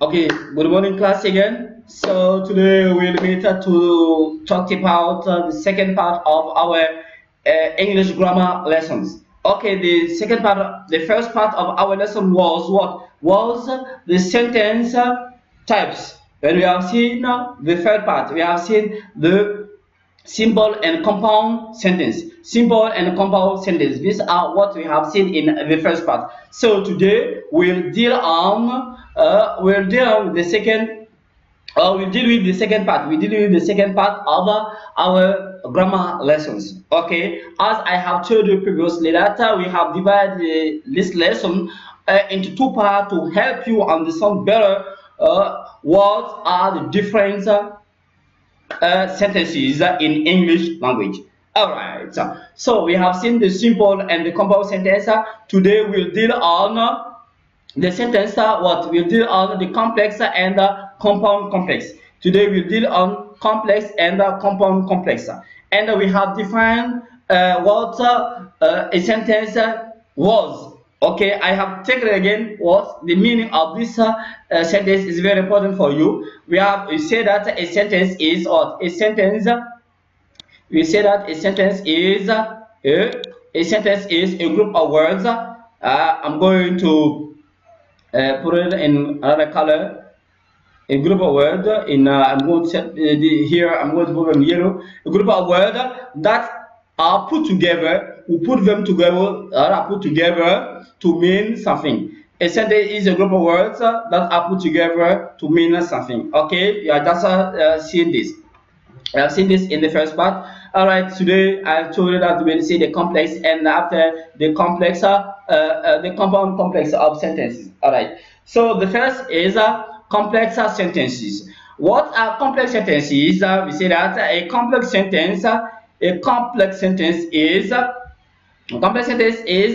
Okay, good morning class again. So today we'll meet to talk about the second part of our English grammar lessons. Okay, the first part of our lesson was what? Was the sentence types. When we have seen the third part, we have seen the simple and compound sentence. Simple and compound sentence. These are what we have seen in the first part. So today we'll deal on the second. We'll deal with the second part. We deal with the second part of our grammar lessons. Okay, as I have told you previously, that we have divided this lesson into two parts to help you understand better what are the different sentences in English language. Alright, so we have seen the simple and the compound sentence. Today we'll deal on the sentence we'll deal on the complex and compound complex. Today we'll deal on complex and compound complex. And we have defined what a sentence was. Okay, I have taken again what the meaning of this sentence is very important for you. We say that a sentence is what? A sentence. We say that a sentence is a group of words. I'm going to put it in another color. A group of words in I'm going to set here. I'm going to put them in yellow. A group of words that are put together. We put them together. Are put together to mean something. A sentence is a group of words that are put together to mean something. Okay, you are just seeing this. I have seen this in the first part. All right, today I told you that we'll see the complex and after the complex, the compound complex of sentences. All right. So the first is complex sentences. What are complex sentences? We say that a complex sentence is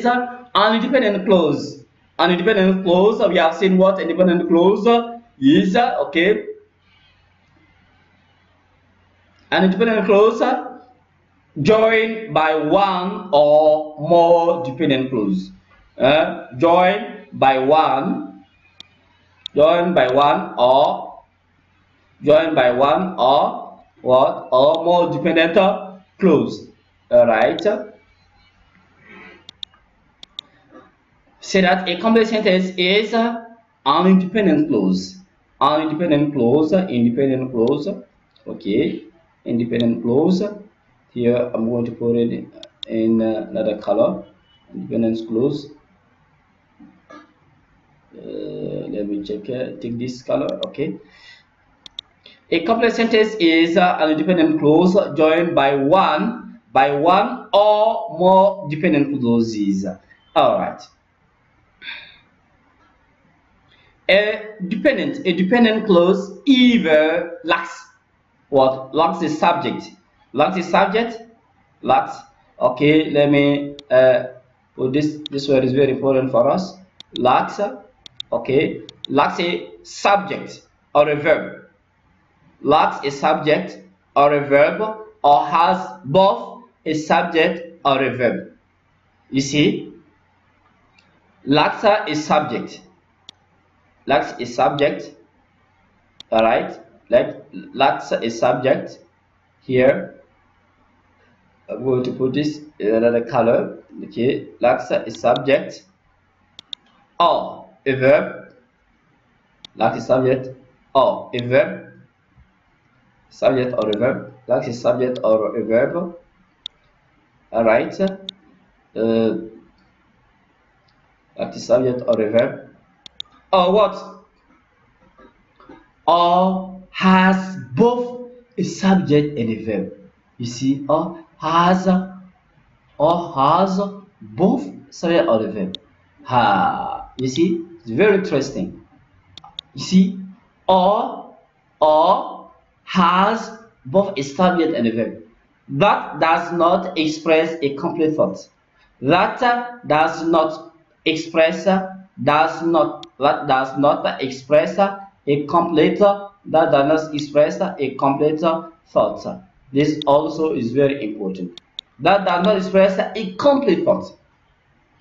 an independent clause. An independent clause. We have seen what independent clause is. Okay. An independent clause joined by one or more dependent clause. Joined by one or what or more dependent clause. All right. Say that a complex sentence is an independent clause. An independent clause. Independent clause. Okay. Independent clause. Here I'm going to put it in another color. Independent clause. Let me check. Take this color. Okay. A complex sentence is an independent clause joined by one or more dependent clauses. All right. A dependent clause either lacks what? Lacks the subject. Lacks the subject. Lacks. Okay, let me put this word is very important for us. Lacks. Okay, lacks a subject or a verb. Lacks a subject or a verb, or has both a subject or a verb. You see, lacks a subject. Lacks a subject. All right. Lacks a subject. Here I'm going to put this in another color. Okay, lacks a subject or a verb. Lacks a subject or a verb. Subject or a verb. Lacks a subject or a verb. All right. Lacks a subject or a verb. Or what? Or has both a subject and a verb. You see, or has both subject or a verb. You see, it's very interesting. You see, or has both a subject and a verb. That does not express a complete thought. That does not express a complete thought. This also is very important. That does not express a complete thought.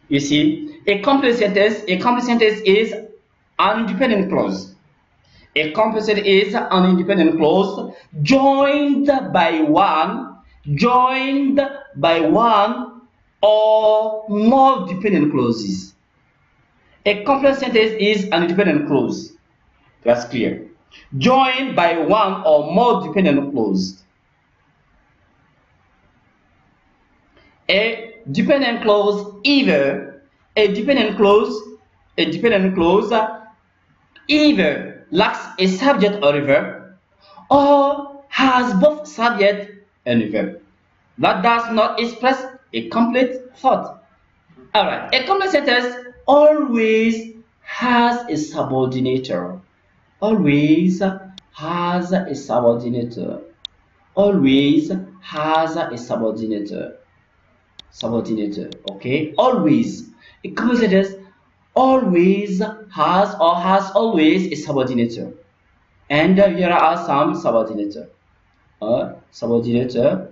You see, a complete sentence is an independent clause. A complex sentence is an independent clause joined by one or more dependent clauses. A complex sentence is an independent clause. That's clear. Joined by one or more dependent clause. A dependent clause either either lacks a subject or a verb, or has both subject and verb. That does not express a complete thought. Alright, a complex sentence always has a subordinator. Always has a subordinator. Always has a subordinator. Okay? Always. A complex sentence always has or has always a subordinator. And here are some subordinator. Subordinator.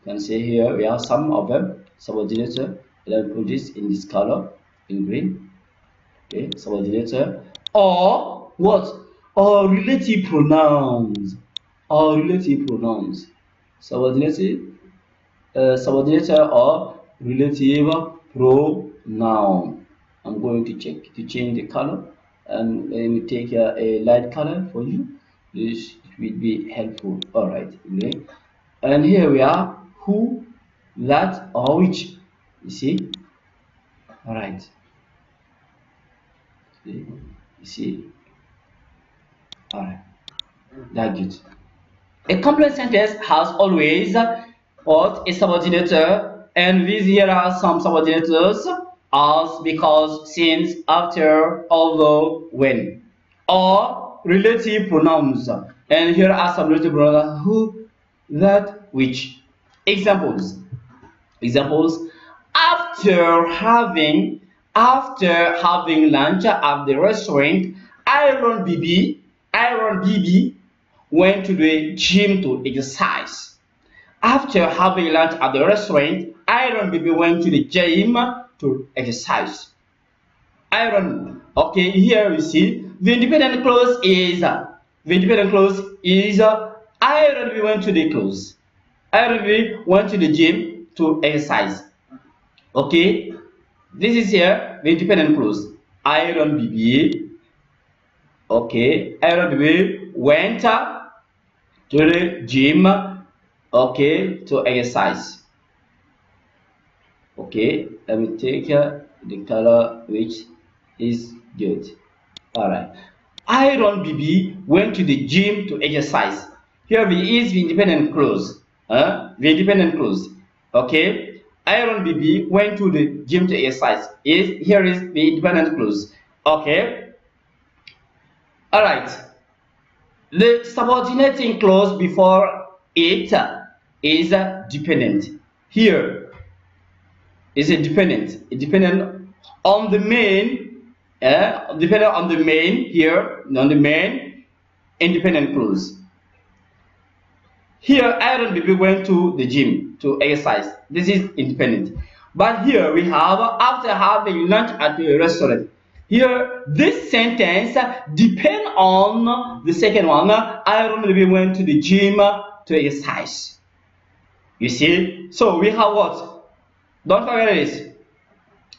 You can see here we have some of them. Subordinator. Let me put this in this color, in green. Okay, subordinator. Or what? Or relative pronouns. Subordinator or relative pronoun. I'm going to change the color, and let me take a light color for you. This will be helpful. All right. Okay. And here we are. Who, that, or which. You see. All right. You see. All right. That's good. A complex sentence has always what? A subordinator, and these here are some subordinators: as, because, since, after, although, when. Or relative pronouns, and here are some relative pronouns: who, that, which. Examples. After having lunch at the restaurant, Iron BB went to the gym to exercise. After having lunch at the restaurant, Iron BB went to the gym to exercise. Iron. Okay, here we see the independent clause is Iron BB went to the clause. Iron BB went to the gym to exercise. Okay, this is here the independent clause. Iron BB. Okay, Iron BB went to the gym. Okay, to exercise. Okay, let me take the color which is good. All right. Iron BB went to the gym to exercise. Here is the independent clause. The independent clause. Okay. Iron BB went to the gym to exercise. Here is the independent clause. Okay. All right. The subordinating clause before it is dependent. Here is a dependent. It dependent on the main. Dependent on the main here, on the main independent clause. Here, Iron BB went to the gym to exercise. This is independent. But here we have after having lunch at the restaurant. Here, this sentence depends on the second one. Iron BB went to the gym to exercise. You see? So we have what? Don't forget this.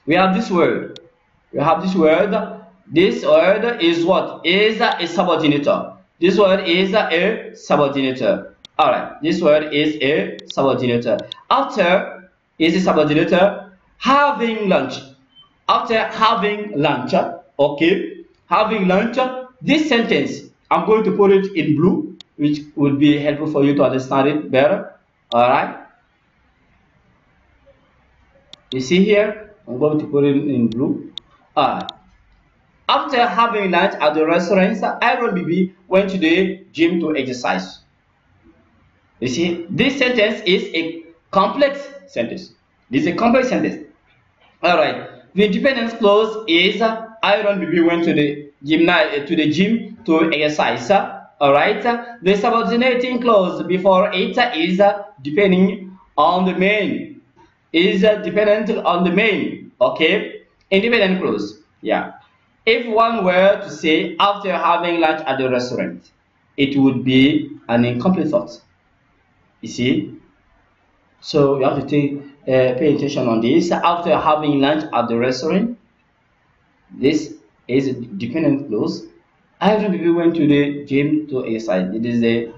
We have this word. This word is what? Is a subordinator. This word is a subordinator. Alright, this word is a subordinator. After is a subordinator. Having lunch. After having lunch, okay, having lunch, this sentence, I'm going to put it in blue, which will be helpful for you to understand it better. Alright. You see here, I'm going to put it in blue. After having lunch at the restaurant, Iron BB went to the gym to exercise. You see, this sentence is a complex sentence. This is a complex sentence. Alright. The dependence clause is Iron BB went to the gym to exercise. Alright. The subordinating clause before it is depending on the main. Is dependent on the main. Okay. Independent clause. Yeah. If one were to say after having lunch at the restaurant, it would be an incomplete thought. You see? So you have to pay attention on this. After having lunch at the restaurant, this is a dependent clause. After people went to the gym to exercise, it is the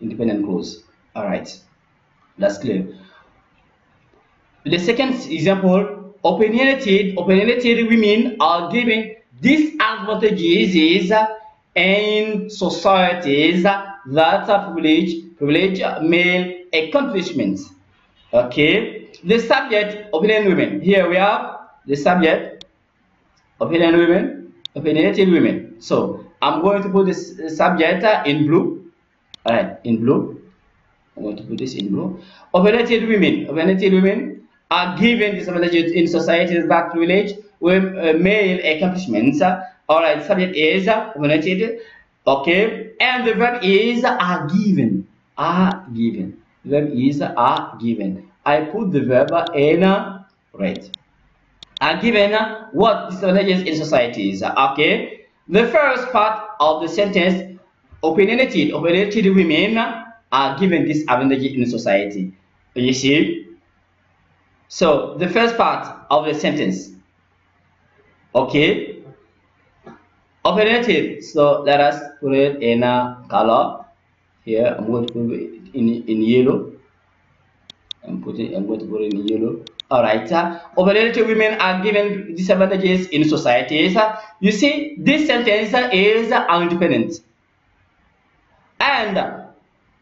independent clause. All right, that's clear. The second example, opinionated women are given disadvantages in societies that privilege male accomplishments. Okay, the subject, opinionated women. Here we have the subject, opinionated women. So I'm going to put this subject in blue. All right, in blue. I'm going to put this in blue. Opinionated women are given disadvantages in societies that privilege with male accomplishments. All right, subject is opinionated. Okay, and the verb is are given. Are given. The verb is are given. I put the verb in red. Are given what disadvantages in societies. Okay, the first part of the sentence, opinionated women are given disadvantages in society. You see? So the first part of the sentence, okay, opinionated. So let us put it in a color. Here I'm going to put it in yellow. I'm going to put it in yellow. All right. Opinionated women are given disadvantages in societies. You see, this sentence is independent. And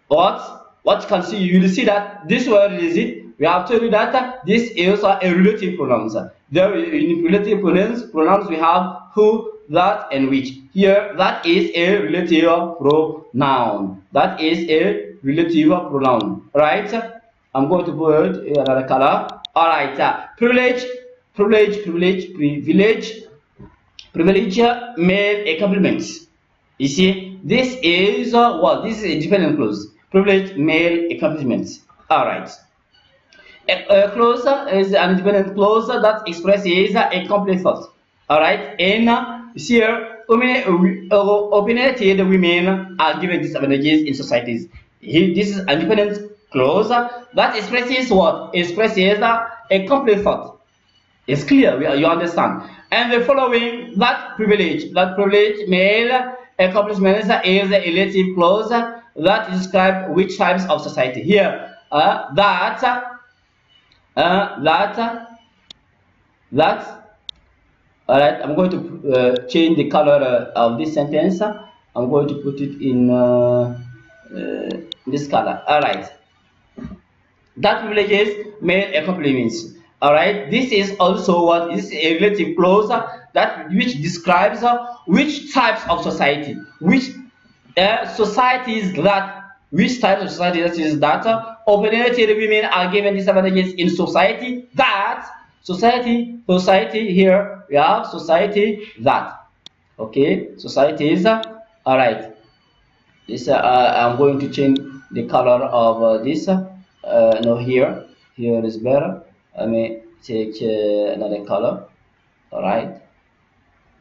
what you can see, you will see that this word is it. We have told you that this is a relative pronouns. There in relative pronouns we have who, that, and which. Here that is a relative pronoun. That is a relative pronoun. Right? I'm going to put another color. All right. Privilege, male accomplishments. You see, this is what? This is a dependent clause. Privilege, male accomplishments. All right. A clause is an independent clause that expresses a complete thought. All right. And here, opinionated women are given disadvantages in societies. This is an independent clause that expresses what? Expresses a complete thought. It's clear. You understand. And the following, that privilege male accomplishments is a relative clause that describes which types of society. Here, that. All right, I'm going to change the color of this sentence. I'm going to put it in this color. All right, that privileges male accomplishments. All right, this is also what is a relative clause which describes which types of society, which societies that. Which type of society that is that opinionated women are given disadvantages in society that society here we have society that. Okay, society is all right. This I'm going to change the color of this. No, here is better. I may take another color. All right,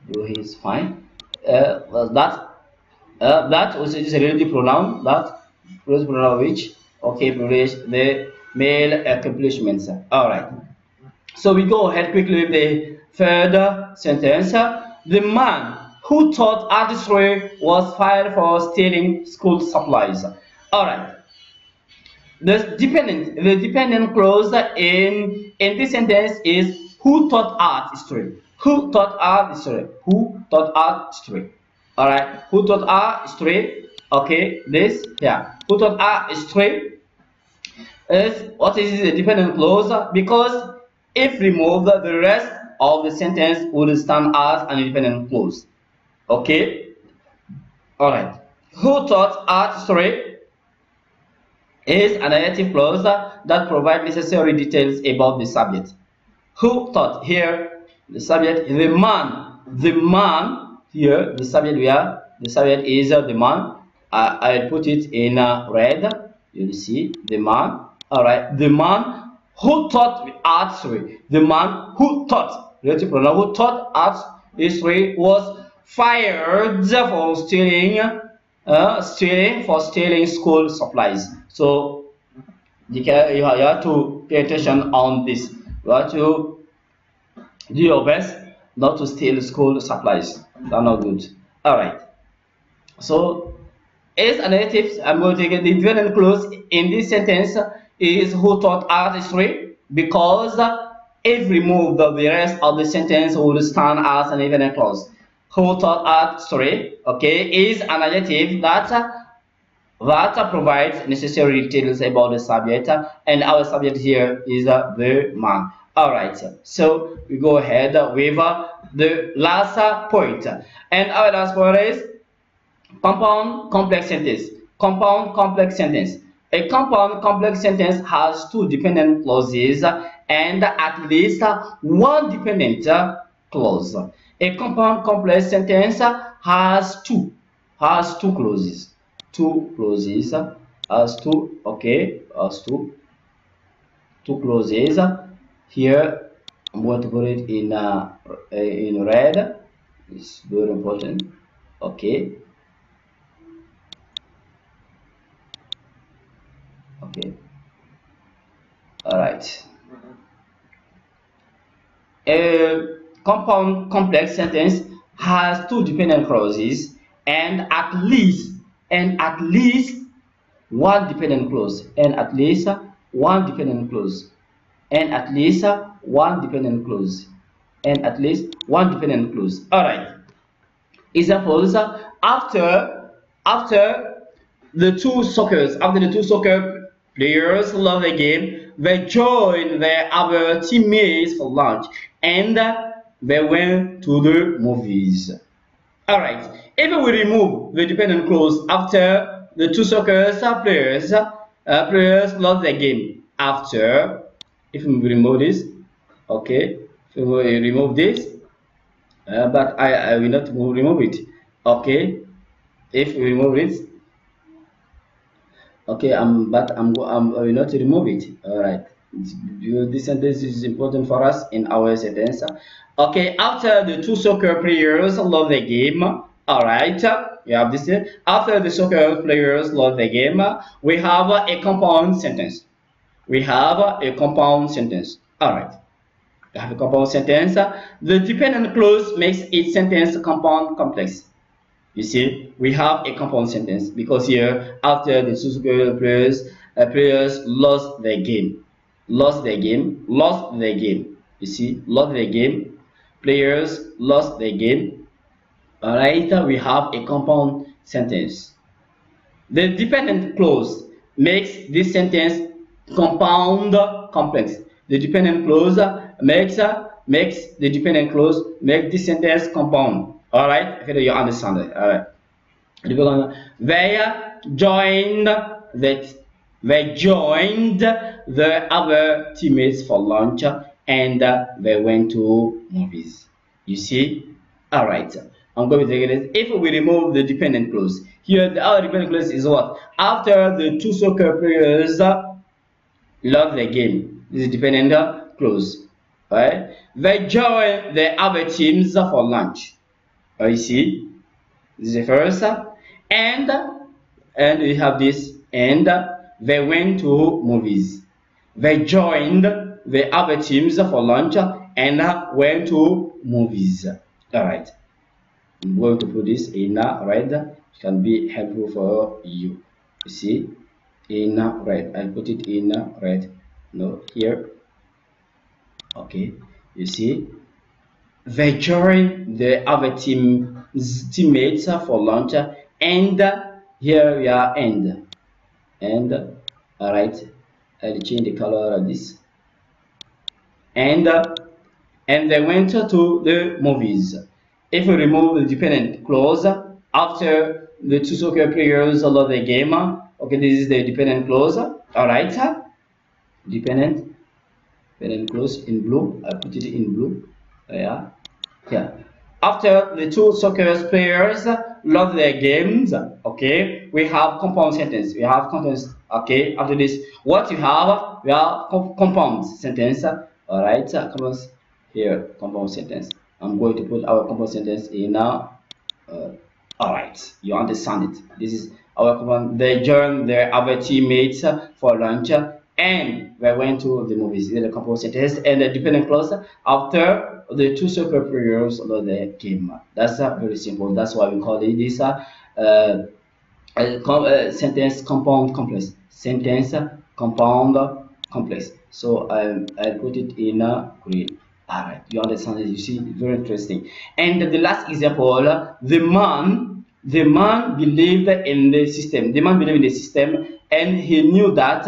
blue is fine. That also is a relative pronoun that. Pronoun which privilege the male accomplishments. All right, so we go ahead quickly with the third sentence. The man who thought artistry was fired for stealing school supplies. All right, the dependent clause in this sentence is who taught artistry. Who taught artistry? All right, who taught artistry? Okay, this here. Who taught artistry is what is a dependent clause because if removed, the rest of the sentence would stand as an independent clause. Okay. All right. Who taught artistry is an adjective clause that provides necessary details about the subject. Who taught here the subject? The man here. The subject is the man. I put it in red. You see the man. All right, the man who taught artistry. The man who taught relative pronoun who taught history was fired for stealing school supplies. So you have to pay attention on this. You have to do your best not to steal school supplies. They're not good. All right. So as a native, I'm going to get the dependent clause in this sentence is who taught art history, because if removed, the rest of the sentence will stand as an dependent clause. Who taught art history, okay, is an adjective that provides necessary details about the subject, and our subject here is the man. All right, so we go ahead with the last point, and our last point is compound complex sentence. Compound complex sentence. A compound complex sentence has two dependent clauses and at least one dependent clause. A compound complex sentence has two clauses. Two clauses. Two clauses. Here I'm going to put it in red. It's very important. Okay. Okay. All right. A compound complex sentence has two dependent clauses and at least one dependent clause. And at least one dependent clause. And at least one dependent clause. And at least one dependent clause. All right. Examples: after the two soccer players love the game, they join their other teammates for lunch and they went to the movies. All right. If we remove the dependent clause after the two soccer players love the game, after, if we remove this, okay, if we remove this, but I will not remove it. Okay, if we remove it, okay, I will not remove it. All right, this sentence is important for us in our sentence. Okay, after the two soccer players love the game. All right, we have this. After the soccer players love the game, we have a compound sentence. We have a compound sentence. All right. We have a compound sentence. The dependent clause makes its sentence compound complex. You see, we have a compound sentence because here, after the two soccer players lost their game. You see, lost their game. Players lost their game. All right, we have a compound sentence. The dependent clause makes this sentence compound complex. The dependent clause makes the dependent clause make this sentence compound. All right, if you understand it. All right. They joined the other teammates for lunch and they went to movies. You see. All right. I'm going to take it. If we remove the dependent clause, here our dependent clause is what? After the two soccer players love the game. This is dependent clause. Right? They join the other teams for lunch. You see, this is the first, and we have this, and they went to movies. They joined the other teams for lunch and went to movies. All right. I'm going to put this in red. It can be helpful for you. You see, in red. I'll put it in red. No, here. Okay. You see, they join the other teammates for lunch, and here we are and all right. I'll change the color of this. And they went to the movies. If we remove the dependent clause after the two soccer players love the game, okay, this is the dependent clause. All right, dependent clause in blue. I put it in blue. Yeah. After the two soccer players love their games, okay, we have compound sentence. We have contents. Okay, after this, what you have? We have compound sentence. All right, compound here, compound sentence. I'm going to put our compound sentence in now. All right, you understand it. This is our compound. They joined their other teammates for lunch, and we went to the movies. This is the compound sentence, and the dependent clause after the two superiors of the came. That's very simple. That's why we call it this sentence compound complex. Sentence compound complex. So I'll put it in green. All right, you understand it. You see, very interesting. And the last example, the man believed in the system. The man believed in the system, and he knew that,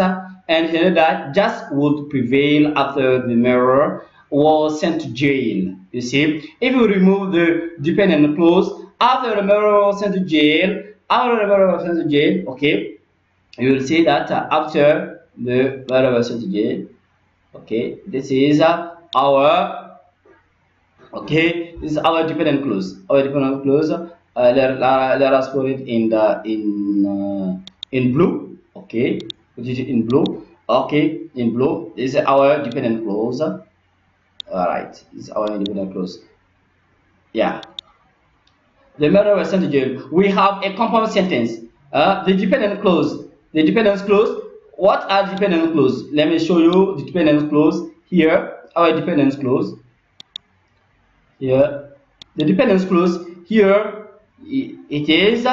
justice would prevail after the murderer was sent to jail. You see, if you remove the dependent clause, after the murderer was sent to jail, okay, you will see that after the murderer was sent to jail, okay, this is our dependent clause. Let us put it in blue. Okay, put it in blue. Okay, in blue. This is our dependent clause. All right, this is our dependent clause. Yeah, the murderer was sent to jail. We have a compound sentence. The dependent clause. The dependence clause. What are dependent clause? Let me show you the dependence clause here. Our dependence clause. Here, the dependence clause here, it is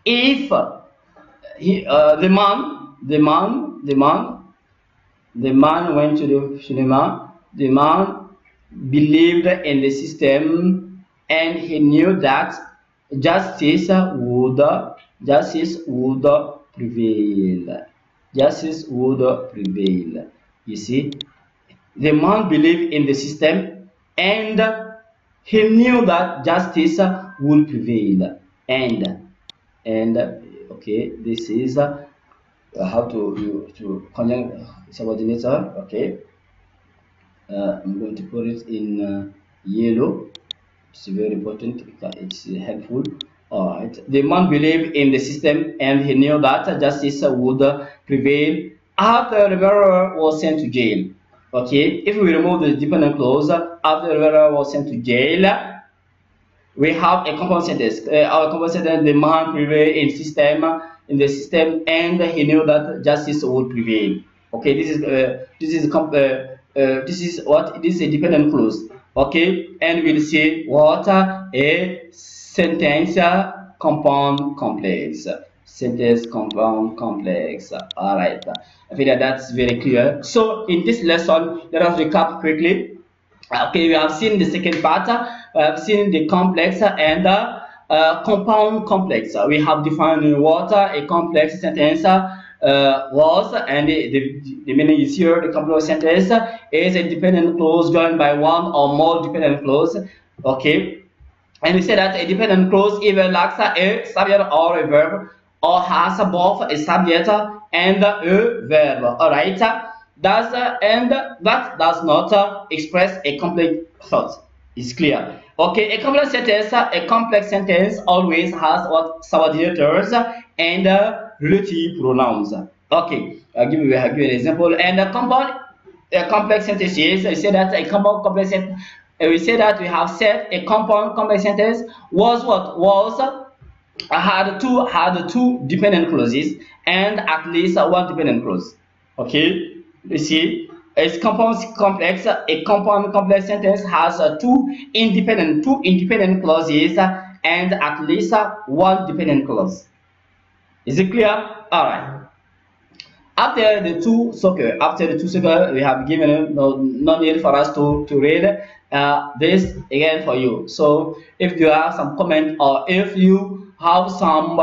if the man went to the cinema. The man believed in the system, and he knew that justice would prevail. Justice would prevail. You see, the man believed in the system, and he knew that justice will prevail. And okay, this is how to conjunct subordinator. Okay, I'm going to put it in yellow. It's very important. It's helpful. All right. The man believed in the system, and he knew that justice would prevail after the murderer was sent to jail. Okay, if we remove the dependent clause, after the murderer was sent to jail, we have a compound sentence. Our compound sentence: the man prevailed in the system, and he knew that justice would prevail. Okay, this is a dependent clause. Okay, and we'll see what a sentence compound complex. Sentence compound complex. All right, I think that's very clear. So in this lesson, let us recap quickly. Okay, we have seen the second part. We have seen the complex and compound complex. We have defined what a complex sentence was, and the meaning is here. The complex sentence is a dependent clause joined by one or more dependent clause. Okay, and we say that a dependent clause either lacks a subject or a verb, or has both a subject and a verb. All right, that does not express a complete thought. It's clear. Okay, a complex sentence always has what subordinators and relative pronouns. Okay, I'll give you an example. And a complex sentence is, I say that a compound complex sentence. We say that we have said a compound complex sentence was had two dependent clauses and at least one dependent clause. Okay, you see, a compound complex sentence has two independent clauses and at least one dependent clause. Is it clear? All right. After the two circles, we have given no need for us to read this again for you. So if you have some comment, or if you have some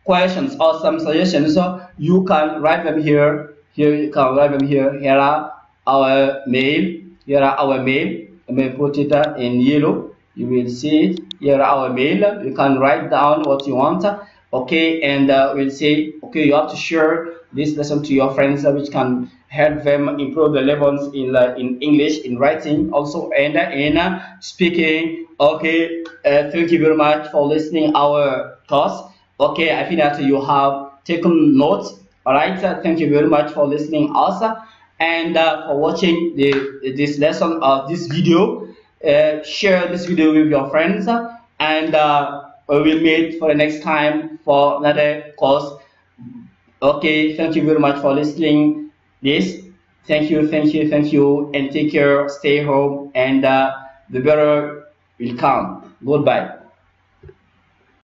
questions or some suggestions, you can write them here. Here are our mail. Let me put it in yellow. You will see it. Here are our mail. You can write down what you want. Okay, and we'll say, okay, you have to share this lesson to your friends, which can help them improve their levels in English, in writing, also, and in speaking. Okay, thank you very much for listening our course. Okay, I think that you have taken notes. All right, thank you very much for listening us and for watching this lesson of this video. share this video with your friends, and we will meet for the next time for another course. Okay, thank you very much for listening this. Thank you, and take care, stay home, and the better will come. Goodbye.